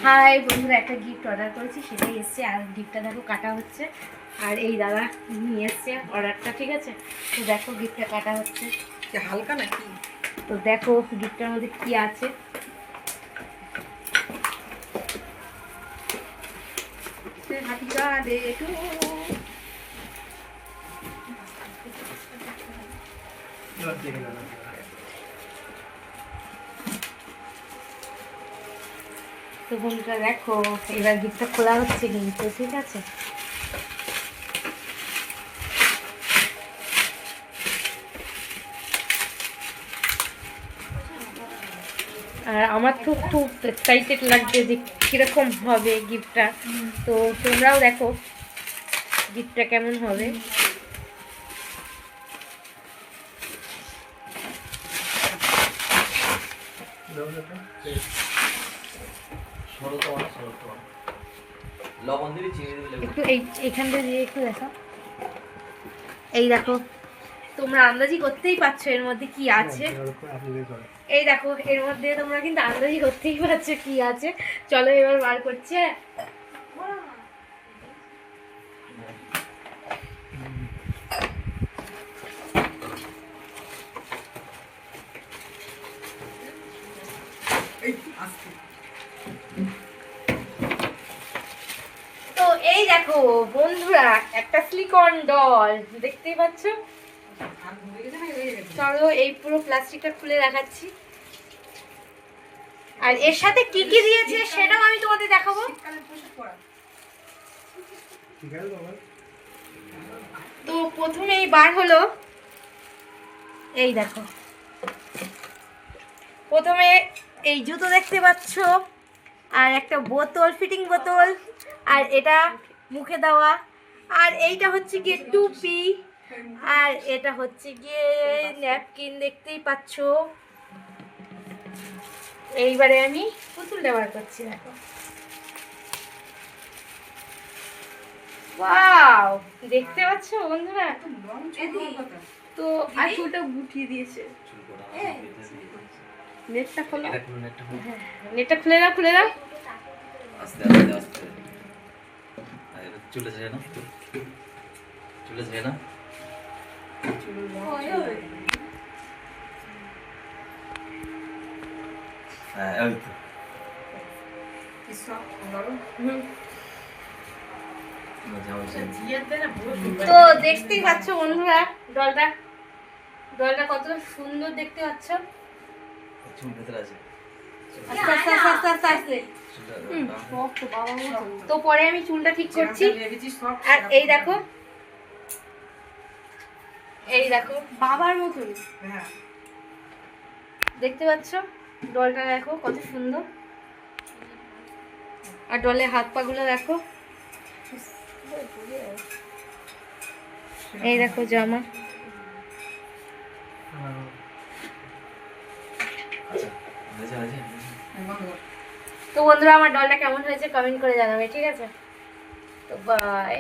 High বন্ধুরা, একটা gift order করেছি, সেটাই এসছে। আর গিফটটা দেখো কাটা হচ্ছে। আর এই দাদা নিয়ে এসছে অর্ডারটা, ঠিক আছে? তো দেখো গিফটটা কাটা হচ্ছে। হালকা নাকি? তো দেখো গিফটটার মধ্যে কি আছে। তো বন্ধুরা দেখো, এবার গিফটটা খোলা হচ্ছে কিন্তু, ঠিক আছে? আর আমার তো খুব এক্সাইটেড লাগছে যে কীরকম হবে গিফটটা। তো তোমরাও দেখো গিফটটা কেমন হবে। একটু এইখান থেকে একটু দেখো। এই দেখো, তোমরা আন্দাজি করতেই পারছো এর মধ্যে কি আছে। এই দেখো, এর মধ্যে তোমরা কিন্তু আন্দাজি করতেই পারছো কি আছে। চলো এবার বার করছে। তো এই দেখো বন্ধুরা, একটা সিলিকন ডল দেখতেই পাচ্ছ। চলো এই পুরো প্লাস্টিকটা খুলে দেখাচ্ছি। আর এর সাথে কি কি দিয়েছে সেটাও আমি তোমাদের দেখাবো। তো প্রথমেই বার হলো, এই দেখো, প্রথমে এই জুতো দেখতে পাচ্ছ, আর একটা বোতল, ফিটিং বোতল, আর এটা মুখে দেওয়া, আর এইটা হচ্ছে গিয়ে টুপি, আর এটা হচ্ছে গিয়ে ন্যাপকিন দেখতেই পাচ্ছ। এইবারে আমি পুতুলটা বার করছি, দেখো। ওয়াও, দেখতে পাচ্ছ বন্ধুরা? তো আর চুলটা গুটিয়ে দিয়েছে। নেটটা খোলো, নেটটা খুলে দাও, খুলে দাও। আস্তে আস্তে আস্তে চলে যায় না, চলে যায় না। হ্যাঁ, ওই তো। তো দেখতেই পাচ্ছ বন্ধুরা, ডলটা ডলটা কত সুন্দর দেখতে পাচ্ছ। চুল ভেতরে আছে। তো পরে আমি চুলটা ঠিক করছি। আর এই দেখো, এই দেখো বাবার মতন দেখতে পাচ্ছ। ডলটা দেখো কত সুন্দর। আর ডলের হাত পা গুলো দেখো। এই দেখো জামা। তো বন্ধুরা, আমার ডলটা কেমন হয়েছে কমেন্ট করে জানাবে, ঠিক আছে? তো বাই।